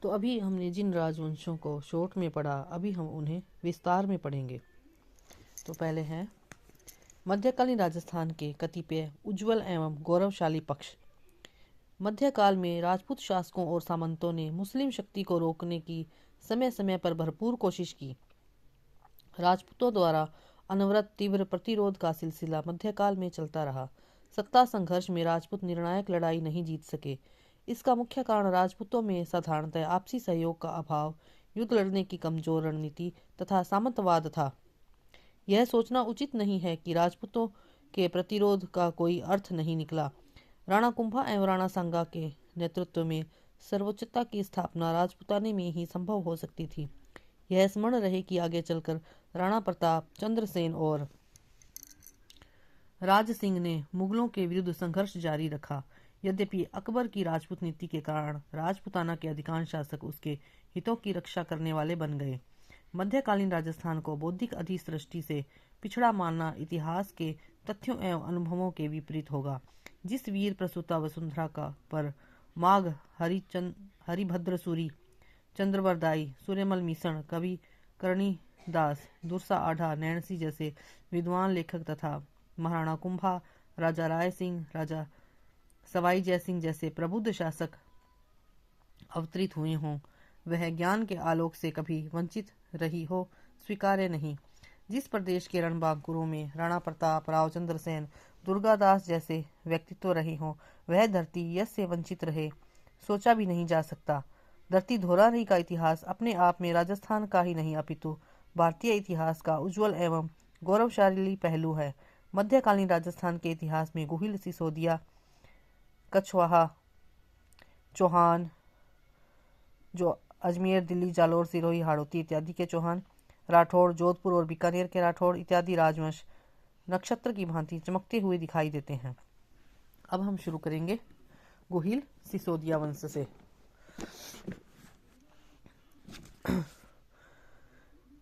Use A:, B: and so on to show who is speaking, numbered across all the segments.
A: तो अभी हमने जिन राजवंशों को शॉर्ट में पढ़ा, अभी हम उन्हें विस्तार में पढ़ेंगे। तो पहले हैं मध्यकालीन राजस्थान के कतिपय उज्जवल एवं गौरवशाली पक्ष। मध्यकाल में राजपूत शासकों और सामंतों ने मुस्लिम शक्ति को रोकने की समय समय पर भरपूर कोशिश की। राजपूतों द्वारा अनवरत तीव्र प्रतिरोध का सिलसिला मध्यकाल में चलता रहा। सत्ता संघर्ष में राजपूत निर्णायक लड़ाई नहीं जीत सके। इसका मुख्य कारण राजपूतों में साधारणतः आपसी सहयोग का अभाव, युद्ध लड़ने की कमजोर रणनीति तथा सामंतवाद था। यह सोचना उचित नहीं है कि राजपूतों के प्रतिरोध का कोई अर्थ नहीं निकला। राणा कुंभा एवं राणा सांगा के नेतृत्व में सर्वोच्चता की स्थापना राजपूताने में ही संभव हो सकती थी। यह स्मरण रहे कि आगे चलकर राणा प्रताप, चंद्रसेन और राज सिंह ने मुगलों के विरुद्ध संघर्ष जारी रखा। यद्यपि अकबर की राजपूत नीति के कारण राजपूताना के अधिकांश शासक उसके हितों की रक्षा करने वाले बन गए। मध्यकालीन राजस्थान को बौद्धिक अधिसृष्टि से पिछड़ा मानना इतिहास के तथ्यों एवं अनुभवों के विपरीत होगा। जिस वीर प्रसूता वसुंधरा का पर माघ, हरिभद्र सूरी, चंद्रवरदाई, सूर्यमल मिश्रण, कवि करणी दास, दुर्सा आढ़ा, नैणसी जैसे विद्वान लेखक तथा महाराणा कुंभा, राजा राय सिंह, राजा सवाई जय सिंह जैसे प्रबुद्ध शासक अवतरित हुए हों, वह ज्ञान के आलोक से कभी वंचित रही हो, स्वीकार्य नहीं। जिस प्रदेश के रणबांकुरों में राणा प्रताप, राव चंद्रसेन, दुर्गादास जैसे व्यक्तित्व रहे हों, वह धरती यश से वंचित रहे, सोचा भी नहीं जा सकता। धरती धोरारी का इतिहास अपने आप में राजस्थान का ही नहीं अपितु भारतीय इतिहास का उज्जवल एवं गौरवशाली पहलू है। मध्यकालीन राजस्थान के इतिहास में गुहिल, सिसोदिया, कछवाहा, चौहान, जो अजमेर, दिल्ली, जालोर, सिरोही, हाड़ौती इत्यादि के चौहान, राठौड़, जोधपुर और बीकानेर के राठौड़ इत्यादि राजवंश नक्षत्र की भांति चमकते हुए दिखाई देते हैं। अब हम शुरू करेंगे गुहिल सिसोदिया वंश से।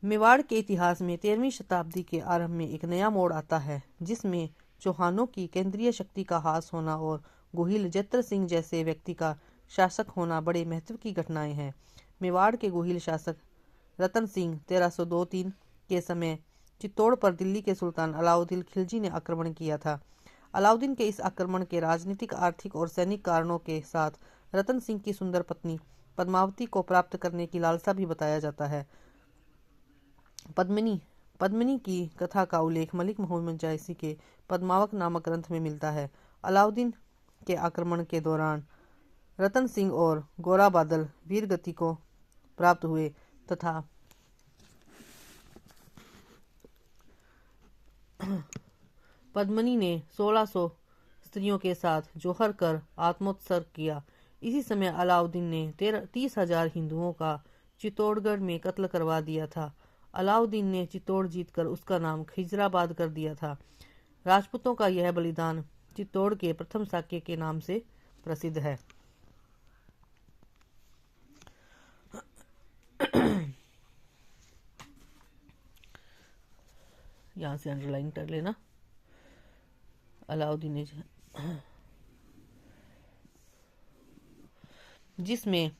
A: मेवाड़ के इतिहास में 13वीं शताब्दी के आरंभ में एक नया मोड़ आता है, जिसमें चौहानों की केंद्रीय शक्ति का ह्रास होना और गुहिल जत्र सिंह जैसे व्यक्ति का शासक होना बड़े महत्व की घटनाएं हैं। मेवाड़ के गुहिल शासक रतन सिंह 1302-3 के समय चित्तौड़ पर दिल्ली के सुल्तान अलाउद्दीन खिलजी ने आक्रमण किया था। अलाउद्दीन के इस आक्रमण के राजनीतिक, आर्थिक और सैनिक कारणों के साथ रतन सिंह की सुंदर पत्नी पद्मावती को प्राप्त करने की लालसा भी बताया जाता है। पद्मिनी की कथा का उल्लेख मलिक मोहम्मद जायसी के पद्मावक नामक ग्रंथ में मिलता है। अलाउद्दीन के आक्रमण के दौरान रतन सिंह और गोरा बादल वीर गति को प्राप्त हुए तथा पद्मिनी ने 1600 स्त्रियों के साथ जौहर कर आत्मोत्सर्ग किया। इसी समय अलाउद्दीन ने 30,000 हिंदुओं का चित्तौड़गढ़ में कत्ल करवा दिया था। अलाउद्दीन ने चित्तौड़ जीतकर उसका नाम खिजराबाद कर दिया था। राजपूतों का यह बलिदान चित्तौड़ के प्रथम साक्य के नाम से प्रसिद्ध है। यहाँ से अंडरलाइन कर लेना। अलाउद्दीन ने जिसमें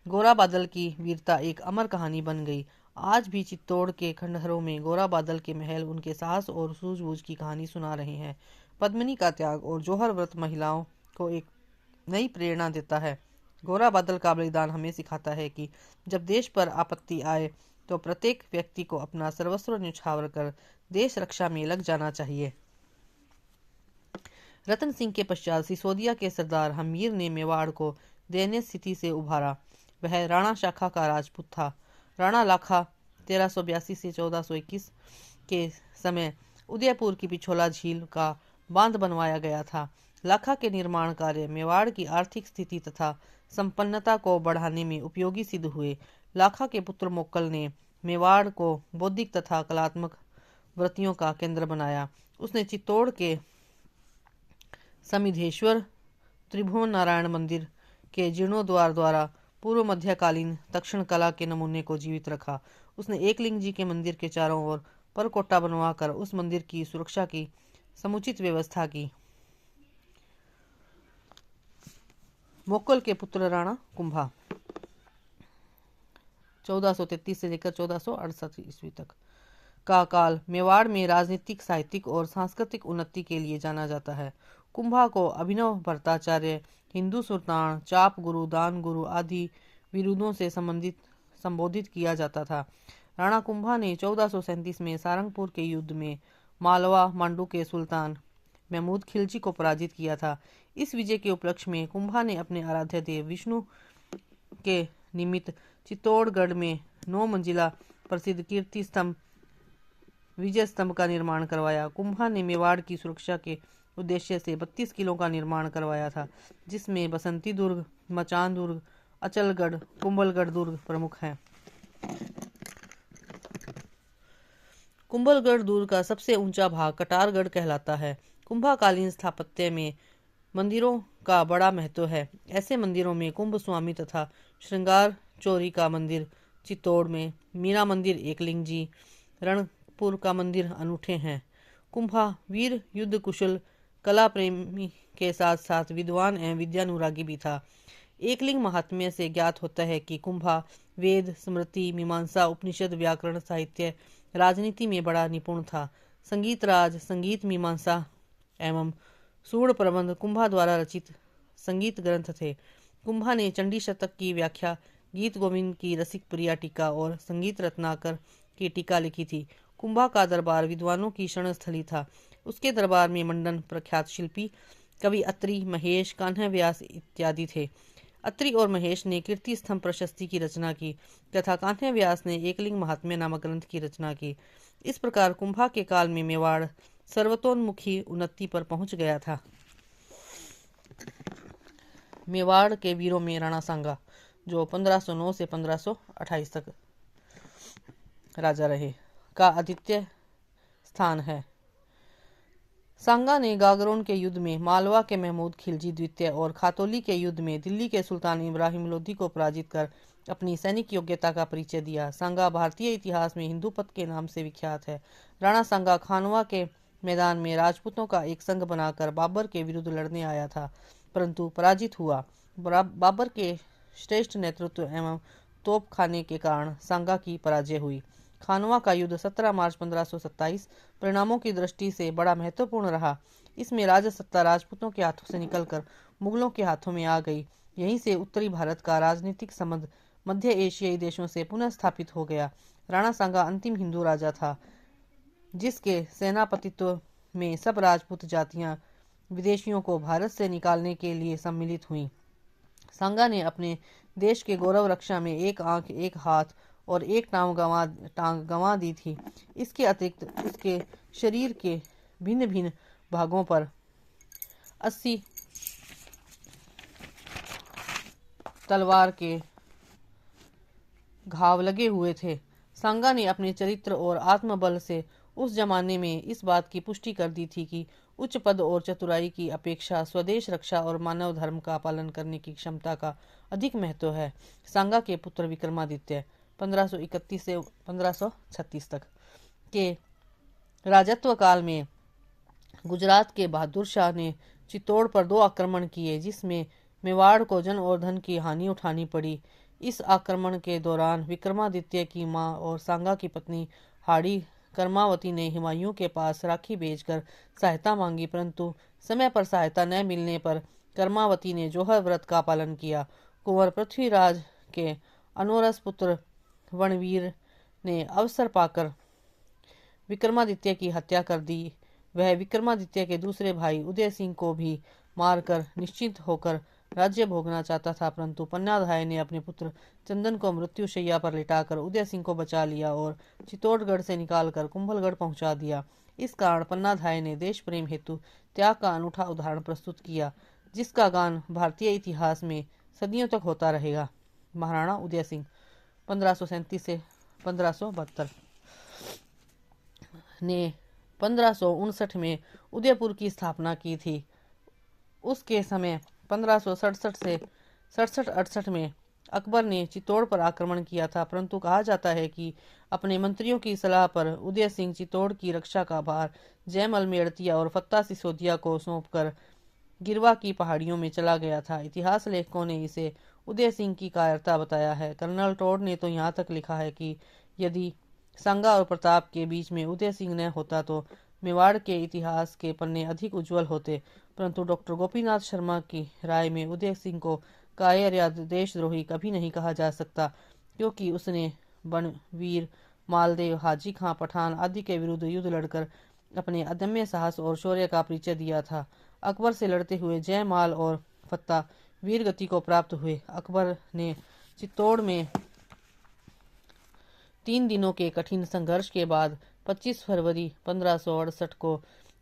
A: गोरा बादल की वीरता एक अमर कहानी बन गई। आज भी चित्तौड़ के खंडहरों में गोरा बादल के महल उनके साहस और सूझबूझ की कहानी सुना रहे हैं। पद्मिनी का त्याग और जौहर व्रत महिलाओं को एक नई प्रेरणा देता है। गोरा बादल का बलिदान हमें सिखाता है कि जब देश पर आपत्ति आए तो प्रत्येक व्यक्ति को अपना सर्वस्व न्यौछावर कर देश रक्षा में लग जाना चाहिए। रतन सिंह के पश्चात सिसोदिया के सरदार हमीर ने मेवाड़ को दयनीय स्थिति से उभारा। वह राणा शाखा का राजपूत था। राणा लाखा 1382 से 1421 के समय उदयपुर की पिछोला झील का बांध बनवाया गया था। लाखा के निर्माण कार्य मेवाड़ की आर्थिक स्थिति तथा संपन्नता को बढ़ाने में उपयोगी सिद्ध हुए। लाखा के पुत्र मोक्कल ने मेवाड़ को बौद्धिक तथा कलात्मक वृत्तियों का केंद्र बनाया। उसने चित्तौड़ के समिधेश्वर त्रिभुवन नारायण मंदिर के जीर्णोद्धार द्वारा पूर्व मध्यकालीन दक्षिण कला के नमूने को जीवित रखा। उसने एकलिंग जी के मंदिर के चारों ओर परकोटा बनवाकर उस मंदिर की सुरक्षा की समुचित व्यवस्था की। मोक्कल के पुत्र राणा कुंभा 1433 से लेकर 1468 ईस्वी तक का काल मेवाड़ में राजनीतिक, साहित्यिक और सांस्कृतिक उन्नति के लिए जाना जाता है। कुंभा को अभिनव भट्टाचार्य, हिंदू सुल्तान, चाप गुरु, दान गुरु आदि विरुद्धों से संबोधित किया जाता था। राणा कुंभा ने 1437 में सारंगपुर के युद्ध में मालवा मांडू के सुल्तान महमूद खिलजी को पराजित किया था। इस विजय के उपलक्ष्य में कुंभा ने अपने आराध्य देव विष्णु के निमित्त चित्तौड़गढ़ में 9 मंजिला प्रसिद्ध कीर्ति स्तंभ विजय स्तंभ का निर्माण करवाया। कुंभा ने मेवाड़ की सुरक्षा के उद्देश्य से 32 किलों का निर्माण करवाया था, जिसमें बसंती दुर्ग, मचान दुर्ग, अचलगढ़, कुंभलगढ़ दुर्ग प्रमुख हैं। कुंभलगढ़ दुर्ग का सबसे ऊंचा भाग कटारगढ़ कहलाता है। कुंभाकालीन स्थापत्य में मंदिरों का बड़ा महत्व है। ऐसे मंदिरों में कुंभ स्वामी तथा श्रृंगार चोरी का मंदिर चित्तौड़ में, मीरा मंदिर, एकलिंग जी, रणपुर का मंदिर अनूठे हैं। कुंभा वीर, युद्ध कुशल, कला प्रेमी के साथ साथ विद्वान एवं विद्यानुरागी भी था। एकलिंग महात्म्य से ज्ञात होता है कि कुंभा वेद, स्मृति, मीमांसा, उपनिषद, व्याकरण, साहित्य, राजनीति में बड़ा निपुण था। संगीत राज, संगीत मीमांसा एवं सूढ़ प्रबंध कुंभा द्वारा रचित संगीत ग्रंथ थे। कुंभा ने चंडी शतक की व्याख्या, गीत गोविंद की रसिक प्रिया टीका और संगीत रत्नाकर की टीका लिखी थी। कुंभा का दरबार विद्वानों की शरणस्थली था। उसके दरबार में मंडन प्रख्यात शिल्पी कवि अत्रि, महेश, कान्हा व्यास इत्यादि थे। अत्रि और महेश ने कीर्ति स्तंभ प्रशस्ति की रचना की तथा कान्हा व्यास ने एकलिंग महात्म्य नामक ग्रंथ की रचना की। इस प्रकार कुंभा के काल में मेवाड़ सर्वतोन्मुखी उन्नति पर पहुंच गया था। मेवाड़ के वीरों में राणा सांगा, जो 1509 से 1528 तक राजा रहे, का अद्वितीय स्थान है। सांगा ने गागरोन के युद्ध में मालवा के महमूद खिलजी द्वितीय और खातौली के युद्ध में दिल्ली के सुल्तान इब्राहिम लोधी को पराजित कर अपनी सैनिक योग्यता का परिचय दिया। सांगा भारतीय इतिहास में हिंदूपत के नाम से विख्यात है। राणा सांगा खानवा के मैदान में राजपूतों का एक संघ बनाकर बाबर के विरुद्ध लड़ने आया था, परंतु पराजित हुआ। बाबर के श्रेष्ठ नेतृत्व एवं तोप खाने के कारण सांगा की पराजय हुई। खानवा का युद्ध 17 मार्च 1527 परिणामों की दृष्टि से बड़ा महत्वपूर्ण रहा। इसमें राजसत्ता राजपूतों के हाथों से निकलकर मुगलों के हाथों में आ गई। यहीं से उत्तरी भारत का राजनीतिक संबंध मध्य एशियाई देशों से पुनः स्थापित हो गया। राणा सांगा अंतिम हिंदू राजा था, जिसके सेनापतित्व में सब राजपूत जातियां विदेशियों को भारत से निकालने के लिए सम्मिलित हुईं। सांगा ने अपने देश के गौरव रक्षा में एक आंख, एक हाथ और एक टांग गंवा दी थी। इसके अतिरिक्त उसके शरीर के भिन्न भिन्न भागों पर 80 तलवार के घाव लगे हुए थे। सांगा ने अपने चरित्र और आत्मबल से उस जमाने में इस बात की पुष्टि कर दी थी कि उच्च पद और चतुराई की अपेक्षा स्वदेश रक्षा और मानव धर्म का पालन करने की क्षमता का अधिक महत्व है। सांगा के पुत्र विक्रमादित्य 1531 से 1536 तक के राजत्व काल में गुजरात के बहादुर शाह ने चित्तौड़ पर 2 आक्रमण किए, जिसमें मेवाड़ को जन और धन की हानि उठानी पड़ी। इस आक्रमण के दौरान विक्रमादित्य की मां और सांगा की पत्नी हाड़ी कर्मावती ने हुमायूं के पास राखी भेजकर सहायता मांगी, परंतु समय पर सहायता न मिलने पर कर्मावती ने जौहर व्रत का पालन किया। कुंवर पृथ्वीराज के अनोरस पुत्र वणवीर ने अवसर पाकर विक्रमादित्य की हत्या कर दी। वह विक्रमादित्य के दूसरे भाई उदय सिंह को भी मारकर निश्चिंत होकर राज्य भोगना चाहता था, परंतु पन्नाधाय ने अपने पुत्र चंदन को मृत्युशैया पर लिटाकर उदय सिंह को बचा लिया और चित्तौड़गढ़ से निकालकर कुंभलगढ़ पहुंचा दिया। इस कारण पन्नाधाय ने देश प्रेम हेतु त्याग का अनूठा उदाहरण प्रस्तुत किया, जिसका गान भारतीय इतिहास में सदियों तक होता रहेगा। महाराणा उदय सिंह 1537 से 1572 ने 1559 में उदयपुर की स्थापना की थी। उसके समय 1567 से 67-68 में अकबर ने चित्तौड़ पर आक्रमण किया था, परंतु कहा जाता है कि अपने मंत्रियों की सलाह पर उदय सिंह चित्तौड़ की रक्षा का भार जयमल मेड़तिया और फत्ता सिसोदिया को सौंपकर गिरवा की पहाड़ियों में चला गया था। इतिहास लेखकों ने इसे उदय सिंह की कायरता बताया है। कर्नल टोड ने तो यहाँ तक लिखा है कि यदि संगा और प्रताप के बीच में उदय सिंह न होता तो मेवाड़ के इतिहास के पन्ने अधिक उज्जवल होते। परंतु डॉक्टर गोपीनाथ शर्मा की राय में उदय सिंह को कायर या देशद्रोही कभी नहीं कहा जा सकता, क्योंकि उसने बनवीर, मालदेव, हाजी खां पठान आदि के विरुद्ध युद्ध लड़कर अपने अदम्य साहस और शौर्य का परिचय दिया था। अकबर से लड़ते हुए जयमाल और फत्ता वीर गति को प्राप्त हुए। अकबर ने चित्तौड़ में 3 दिनों के कठिन संघर्ष के बाद 25 फरवरी 1568 को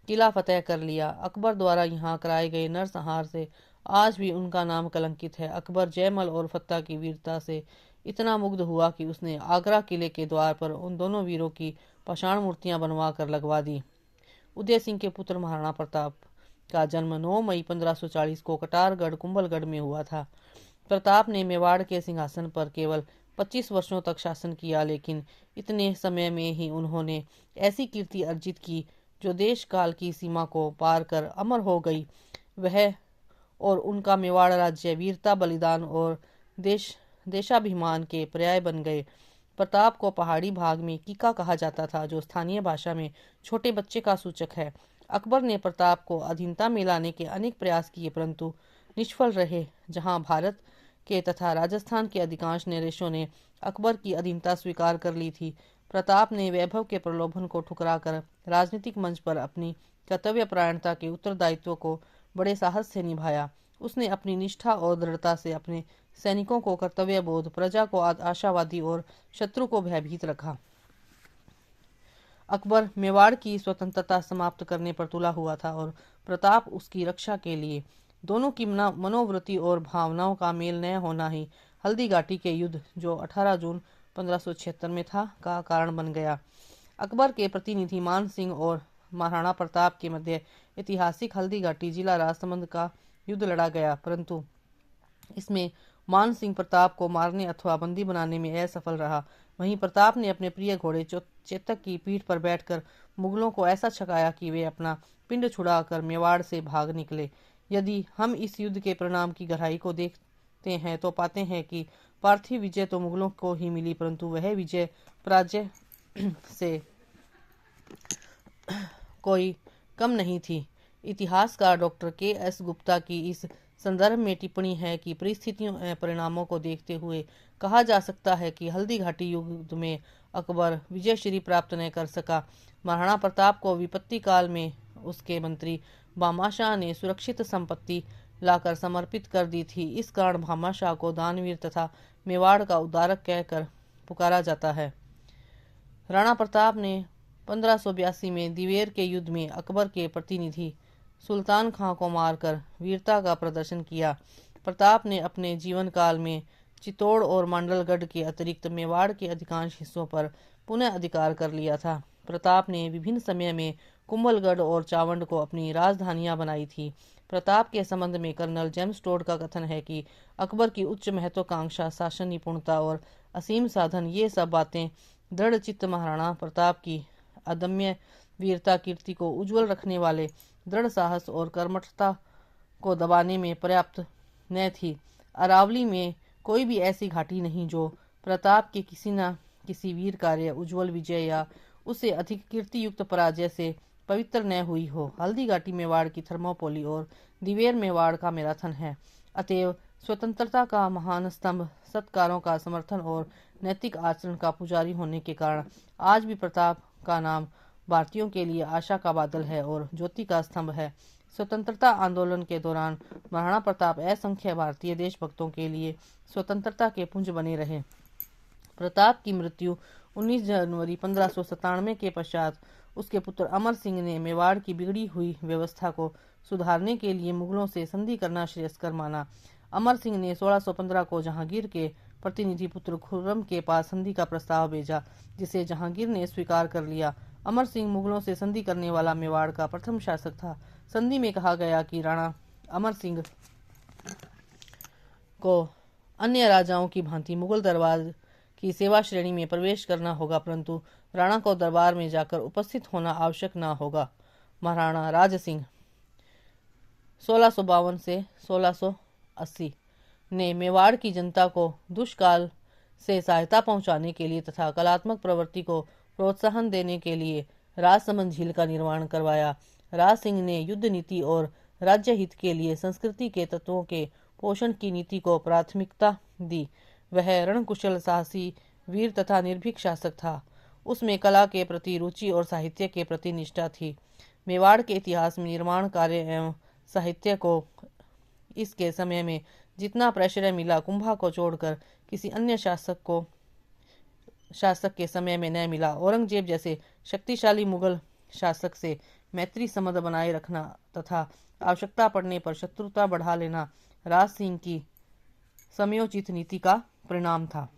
A: किला फतेह कर लिया। अकबर द्वारा यहाँ कराए गए नरसंहार से आज भी उनका नाम कलंकित है। अकबर जयमल और फत्ता की वीरता से इतना मुग्ध हुआ कि उसने आगरा किले के द्वार पर उन दोनों वीरों की पाषाण मूर्तियां बनवा कर लगवा दी। उदय सिंह के पुत्र महाराणा प्रताप का जन्म 9 मई 1540 को कटारगढ़ कुंभलगढ़ में हुआ था। प्रताप ने मेवाड़ के सिंहासन पर केवल 25 वर्षों तक शासन किया, लेकिन इतने समय में ही उन्होंने ऐसी कीर्ति अर्जित की जो देश काल की सीमा को पार कर अमर हो गई। वह और उनका मेवाड़ राज्य वीरता, बलिदान और देशाभिमान के पर्याय बन गए। प्रताप को पहाड़ी भाग में कीका कहा जाता था, जो स्थानीय भाषा में छोटे बच्चे का सूचक है। अकबर ने प्रताप को अधीनता में लाने के अनेक प्रयास किए, परंतु निष्फल रहे। जहां भारत के तथा राजस्थान के अधिकांश नरेशों ने अकबर की अधीनता स्वीकार कर ली थी, प्रताप ने वैभव के प्रलोभन को ठुकराकर राजनीतिक मंच पर अपनी कर्तव्यपरायणता के उत्तरदायित्व को बड़े साहस से निभाया। उसने अपनी निष्ठा और दृढ़ता से अपने सैनिकों को कर्तव्यबोध, प्रजा को आशावादी और शत्रु को भयभीत रखा। अकबर मेवाड़ की स्वतंत्रता समाप्त करने पर तुला हुआ था और प्रताप उसकी रक्षा के लिए। दोनों की मनोवृत्ति और भावनाओं का मेल न होना ही हल्दी घाटी के युद्ध, जो 18 जून 1576 में था, का कारण बन गया। अकबर के प्रतिनिधि मान सिंह और महाराणा प्रताप के मध्य ऐतिहासिक हल्दी घाटी जिला राजसमंद का युद्ध लड़ा गया, परंतु इसमें मान सिंह प्रताप को मारने अथवा बंदी बनाने में असफल रहा। वहीं प्रताप ने अपने प्रिय घोड़े चेतक की पीठ पर बैठकर मुगलों को ऐसा छकाया कि वे अपना पिंड छुड़ाकर मेवाड़ से भाग निकले। यदि हम इस युद्ध के परिणाम की गहराई को देखते हैं तो पाते हैं कि पार्थिव विजय तो मुगलों को ही मिली, परंतु वह विजय पराजय से कोई कम नहीं थी। इतिहासकार डॉक्टर के.एस. गुप्ता की इस संदर्भ में टिप्पणी है कि परिस्थितियों एवं परिणामों को देखते हुए कहा जा सकता है कि हल्दी घाटी युद्ध में अकबर विजयश्री प्राप्त न कर सका। महाराणा प्रताप को विपत्ति काल में उसके मंत्री भामाशाह ने सुरक्षित संपत्ति लाकर समर्पित कर दी थी। इस कारण भामाशाह को दानवीर तथा मेवाड़ का उद्धारक कहकर पुकारा जाता है। राणा प्रताप ने 1582 में दिवेर के युद्ध में अकबर के प्रतिनिधि सुल्तान खां को मारकर वीरता का प्रदर्शन किया। प्रताप ने अपने जीवन काल में चित्तौड़ और मांडलगढ़ के अतिरिक्त मेवाड़ के अधिकांश हिस्सों पर पुनः अधिकार कर लिया था। प्रताप ने विभिन्न समय में कुंभलगढ़ और चावंड को अपनी राजधानियां बनाई थी। प्रताप के संबंध में कर्नल जेम्स टोड का कथन है कि अकबर की उच्च महत्वाकांक्षा, शासन निपुणता और असीम साधन, ये सब बातें दृढ़ चित्त महाराणा प्रताप की अदम्य वीरता कीर्ति को उज्जवल रखने वाले दृढ़ साहस और कर्मठता को दबाने में पर्याप्त न थी। अरावली में कोई भी ऐसी घाटी नहीं जो प्रताप के किसी न किसी वीर कार्य, उज्जवल विजय या उससे अधिक कीर्ति युक्त पराजय से पवित्र न हुई हो। हल्दी घाटी मेवाड़ की थर्मोपोली और दिवेर मेवाड़ का मैराथन है। अतएव स्वतंत्रता का महान स्तंभ, सत्कारों का समर्थन और नैतिक आचरण का पुजारी होने के कारण आज भी प्रताप का नाम भारतीयों के लिए आशा का बादल है और ज्योति का स्तंभ है। स्वतंत्रता आंदोलन के दौरान महाराणा प्रताप असंख्य भारतीय देशभक्तों के लिए स्वतंत्रता के पुंज बने रहे। प्रताप की मृत्यु 19 जनवरी 1597 के पश्चात उसके पुत्र अमर सिंह ने मेवाड़ की बिगड़ी हुई व्यवस्था को सुधारने के लिए मुगलों से संधि करना श्रेयस्कर माना। अमर सिंह ने 1615 को जहांगीर के प्रतिनिधि पुत्र खुर्रम के पास संधि का प्रस्ताव भेजा, जिसे जहांगीर ने स्वीकार कर लिया। अमर सिंह मुगलों से संधि करने वाला मेवाड़ का प्रथम शासक था। संधि में कहा गया कि राणा अमर सिंह को अन्य राजाओं की भांति मुगल दरबार की सेवा श्रेणी में प्रवेश करना होगा, परंतु राणा को दरबार में जाकर उपस्थित होना आवश्यक न होगा। महाराणा राज सिंह 1652 से 1680 ने मेवाड़ की जनता को दुष्काल से सहायता पहुंचाने के लिए तथा कलात्मक प्रवृत्ति को प्रोत्साहन देने के लिए राजसमंद झील का निर्माण करवाया। राज सिंह ने युद्ध नीति और राज्य हित के लिए संस्कृति के तत्वों के पोषण की नीति को प्राथमिकता दी। वह रणकुशल, साहसी, वीर तथा निर्भीक शासक था। उसमें कला के प्रति रुचि और साहित्य के प्रति निष्ठा थी। मेवाड़ के इतिहास में निर्माण कार्य एवं साहित्य को इसके समय में जितना प्राचुर्य मिला, कुंभा को छोड़कर किसी अन्य शासक के समय में न मिला। औरंगजेब जैसे शक्तिशाली मुगल शासक से मैत्री संबंध बनाए रखना तथा आवश्यकता पड़ने पर शत्रुता बढ़ा लेना राज सिंह की समयोचित नीति का परिणाम था।